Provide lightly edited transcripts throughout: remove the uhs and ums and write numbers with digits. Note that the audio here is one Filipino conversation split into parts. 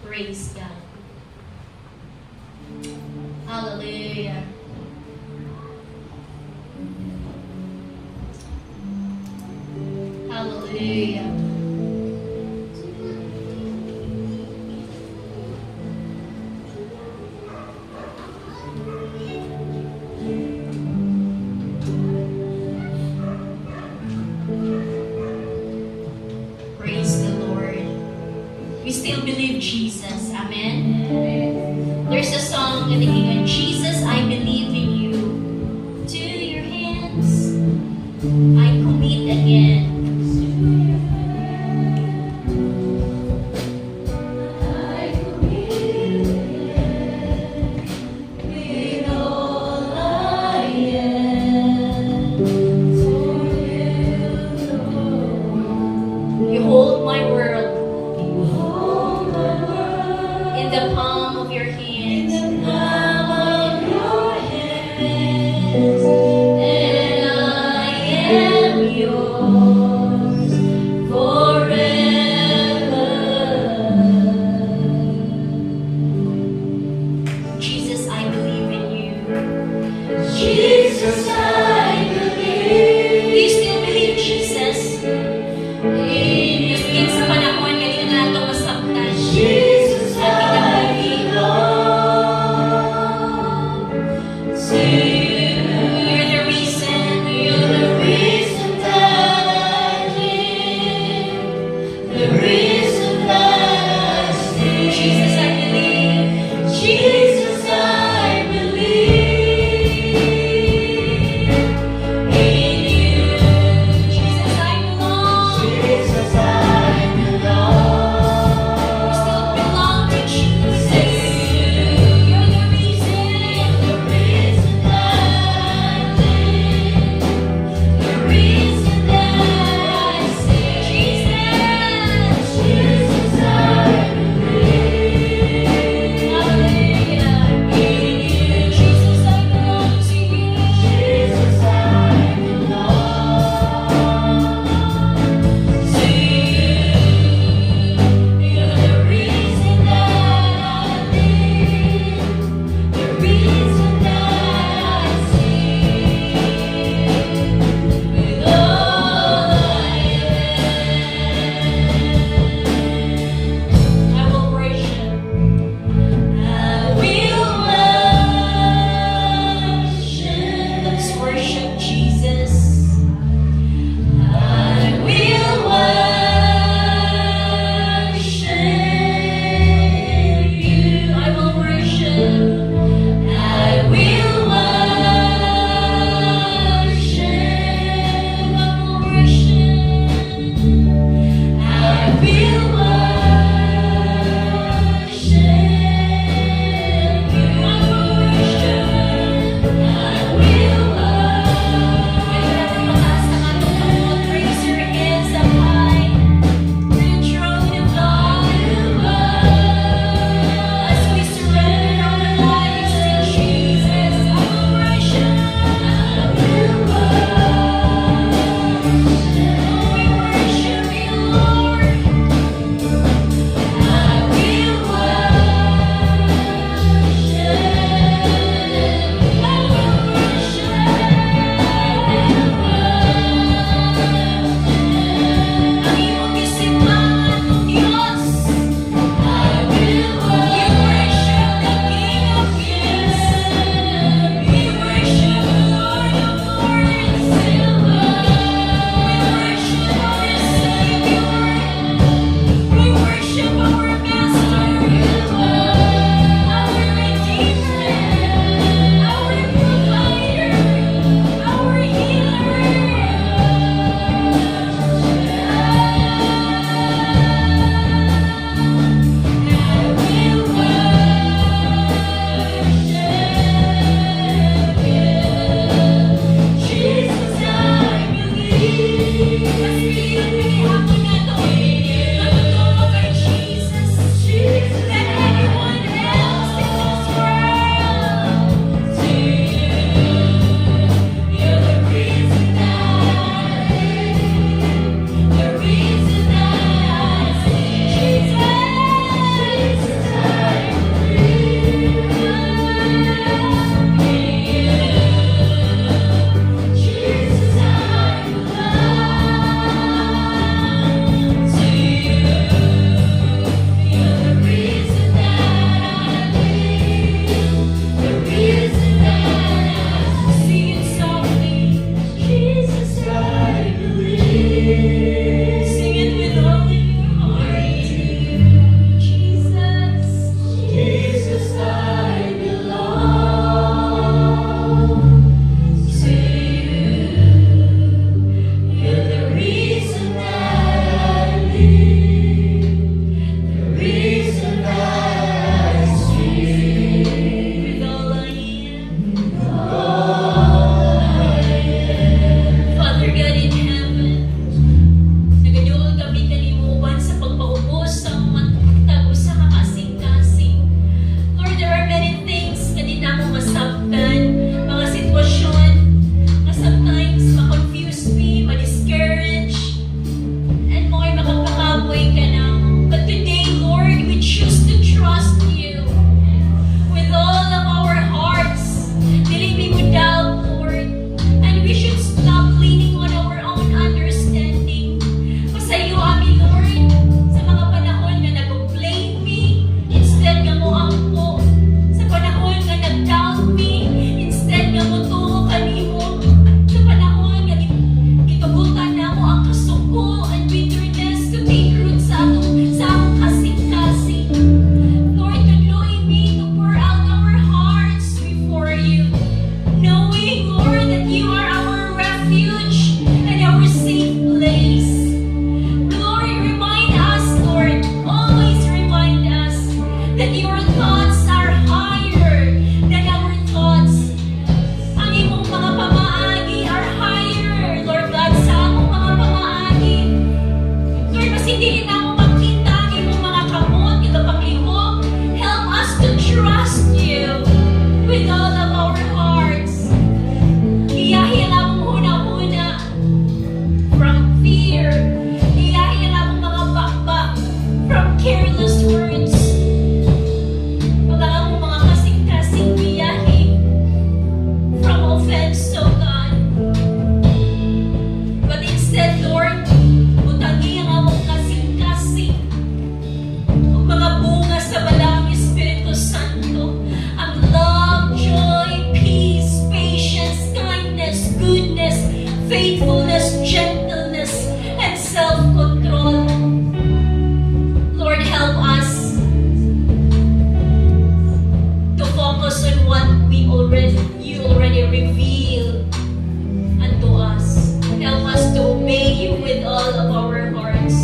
Praise God. Hallelujah. Hallelujah. Praise the Lord. We still believe Jesus. Amen. There's a song in the hymn, Jesus, I believe in you. To your hands, I commit again. You hold my world in the palm of your hand. careless words, wala akong mga kasing-kasing biyahe from offense, oh God. But instead, Lord, butangi ang among kasing-kasing ang mga bunga sa balang Espiritu Santo, ang love, joy, peace, patience, kindness, goodness, faithfulness, gentleness, and self-control. Lord, help us to focus on what you already revealed unto us. Help us to obey you with all of our hearts.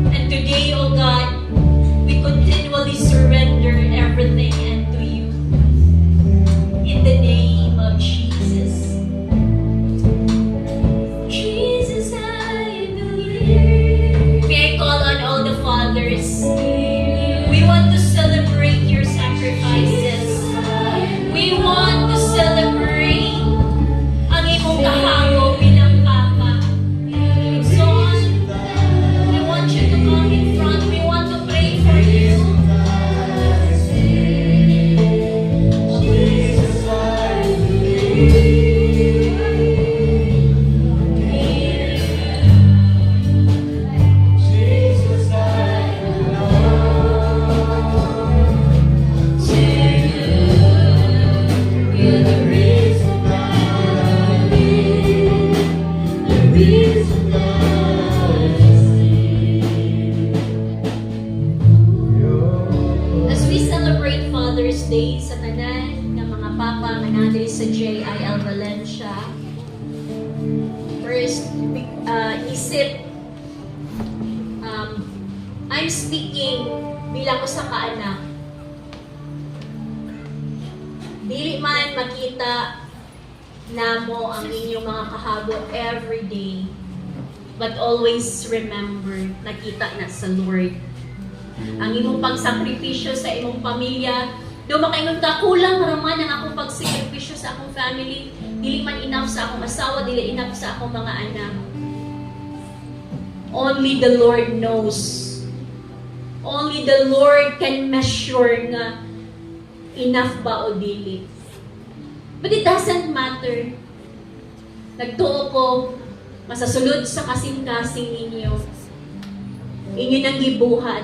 And today, O God, we continually surrender everything unto you. In the name of Jesus. Jesus, I believe. May I call on all the fathers? We want to celebrate your sacrifices. We want to celebrate ang imong kahago bilang Papa. So, I want you to come in front. We want to pray for you. You're the reason I live, the reason I live. As we celebrate Father's Day sa tanan ng mga papa nga natin sa JIL Valencia, first, isip, I'm speaking bilang usa ka anak. Dili man makita namo ang inyong mga kahabo every day, but always remember, nakita na sa Lord. Ang imong pagsakripisyo sa imong pamilya, do makaingon ka, kulang raman ang akong pagsakripisyo sa akong family, dili man enough sa akong asawa, dili enough sa akong mga anak. Only the Lord knows. Only the Lord can measure nga enough ba o dili. But it doesn't matter. Nagtuo ko, masasulod sa kasing-kasing ninyo. Inyo nang gibuhat.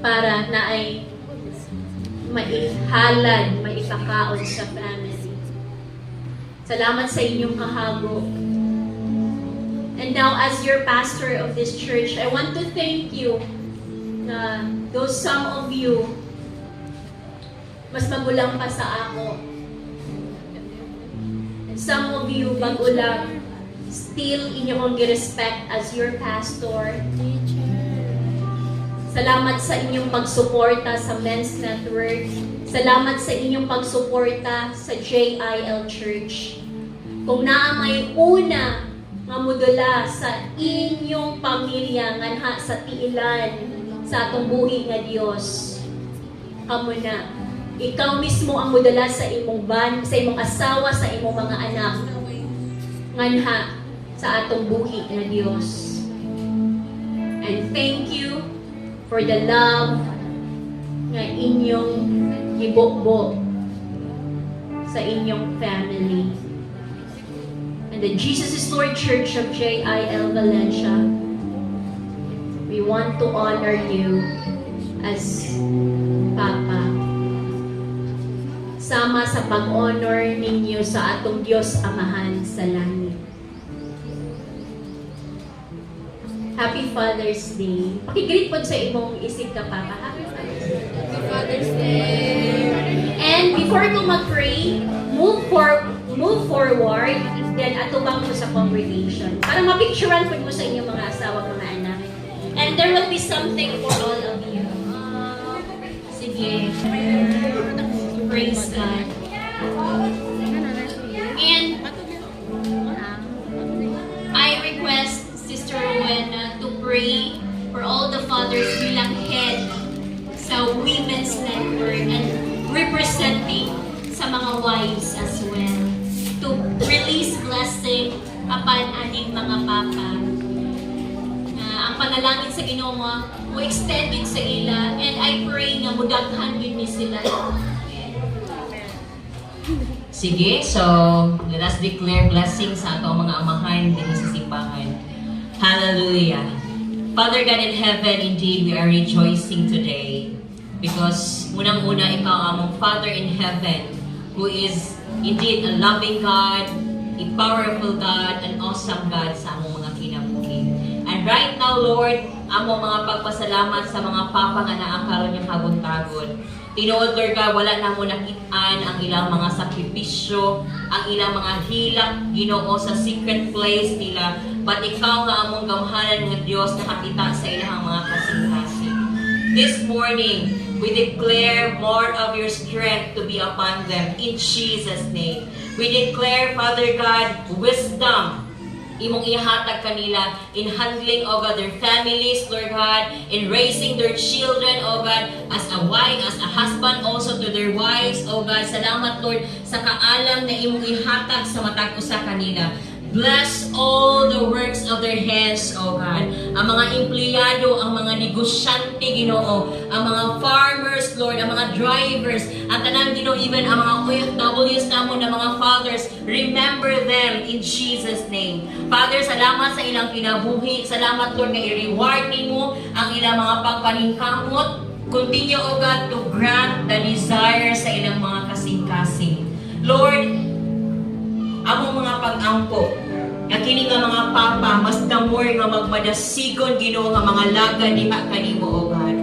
Para na ay maihalad, maipakaon sa family. Salamat sa inyong kahago. And now, as your pastor of this church, I want to thank you na though some of you mas magulang pa sa ako, and some of you bago lang, still inyo kong gi-respect as your pastor. Salamat sa inyong pagsuporta sa Men's Network. Salamat sa inyong pagsuporta sa JIL Church. Kung naa may una nga mudula sa inyong pamilya nganha sa tiilan sa atong buhi nga Dios, kamo na. Ikaw mismo ang mudala sa imong sa imong asawa, sa imong mga anak nganha sa atong buhi nga Dios. And thank you for the love nga inyong gibukbok sa inyong family. And the Jesus is Lord Church of JIL Valencia, we want to honor you as Papa. Sama sa pag-honor ninyo sa atong Diyos Amahan sa langit. Happy Father's Day. Pakigreet po sa imong isig ka, Papa. Happy Father's Day. Happy Father's Day. And before ko mag-pray, move forward, then atubang mo sa congregation. Para mapicturean po mo sa inyong mga asawa, mga anak. And there will be something for all of you. Sige. Praise God. And I request Sister Rowena to pray for all the fathers bilang head sa Women's Network and representing sa mga wives as well, to release blessing upon aning mga papa. Ang panalangin sa Ginoo mo extended sa ila, and I pray nga mudaghan gid ni sila. Sige, so let us declare blessings sa atong mga amahan din sa simbahan. Hallelujah. Father God in heaven, indeed we are rejoicing today because unang-una ikaw among Father in heaven who is indeed a loving God, a powerful God, an awesome God sa among mga kinabuhi. And right now, Lord, among mga pagpasalamat sa mga papa nga naakaron niyang hagon-tagon. Tinuod, Lord God, wala na mo nakitaan ang ilang mga sakripisyo, ang ilang mga hilak, Ginoo, sa secret place nila. But ikaw nga among gamhanan ng Diyos nakakita sa ilang mga kasing-kasing. This morning, we declare more of your strength to be upon them in Jesus' name. We declare, Father God, wisdom imong ihatag kanila in handling, oh God, their families, Lord God, in raising their children, oh God, as a wife, as a husband also to their wives, oh God. Salamat, Lord, sa kaalam na imong ihatag sa matag usa kanila. Bless all the works of their hands, O God. Ang mga empleyado, ang mga negosyante, Ginoo, ang mga farmers, Lord, ang mga drivers, at tanan, Ginoo, even ang mga OFWs namon na mga fathers, remember them in Jesus' name. Father, salamat sa ilang kinabuhi. Salamat, Lord, na i-reward mo ang ilang mga pagpaningkamot. Continue, O God, to grant the desire sa ilang mga kasing-kasing. Lord, among mga pag-ampo, nga kini nga mga papa, mas damor nga magmadasigon, Ginoo, nga mga laga diha kanimo, O God.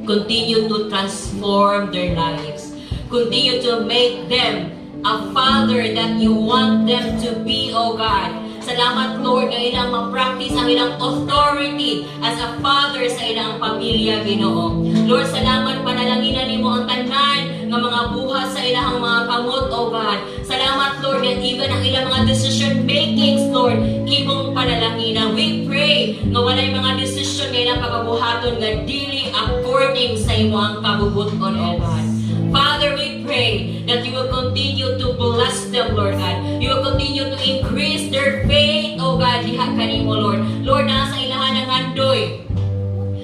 Continue to transform their lives. Continue to make them a father that you want them to be, O God. Salamat, Lord, na ilang ma-practice ang ilang authority as a father sa ilang pamilya, Ginoo. Lord, salamat, panalanginan nimo ang tanan ng mga buhat sa ilang mga kamot, O God. Salamat, Lord, that even ang ilang mga decision makings, Lord, imong panalanginan. We pray nga walay mga decision nga ilang pagabuhaton nga dili according sa imong kabubuton, O God. Father, we pray that you will continue to bless them, Lord God. You will continue to increase their faith, O God, diha kanimo, Lord. Lord, nasa ilahan ng andoy,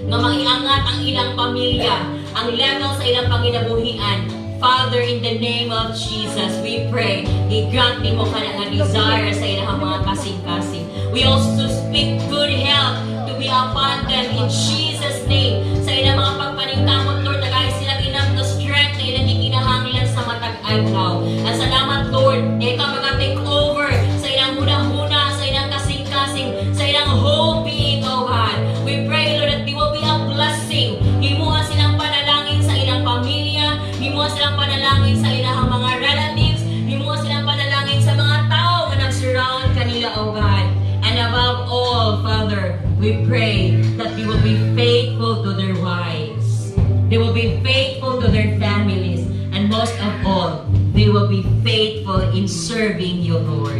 nga maiangat ang ilang pamilya, ang level sa ilang panginabuhian. Father, in the name of Jesus, we pray, i-grant nimo ka nga desire sa ilang mga kasing-kasing. We also speak good health to be upon them in Jesus' name. Sa ilang mga pagpaningkamot, Lord, nagay silang enough the strength na ilang ikinahanglan sa matag adlaw. At salamat, Lord, na ikaw mag-take over sa ilang huna-huna, sa ilang kasing-kasing, sa ilang whole being, oh God. We pray, Lord, that they will be a blessing. Himuha silang panalangin sa ilang pamilya, himuha silang panalangin sa ilang mga relatives, himuha silang panalangin sa mga tao na nag-surround kanila, oh God. And above all, Father, we pray that they will be faithful to their wives. They will be faithful to their families. And most of all, they will be faithful in serving you, Lord.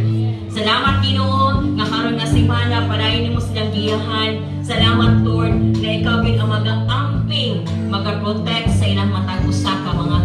Salamat, Ginoo, nga karon nga simana, padayon nimo silang giyahan. Salamat, Lord, na ikaw gid ang mag-aamping, mag-protect sa ilang matag usa ka mga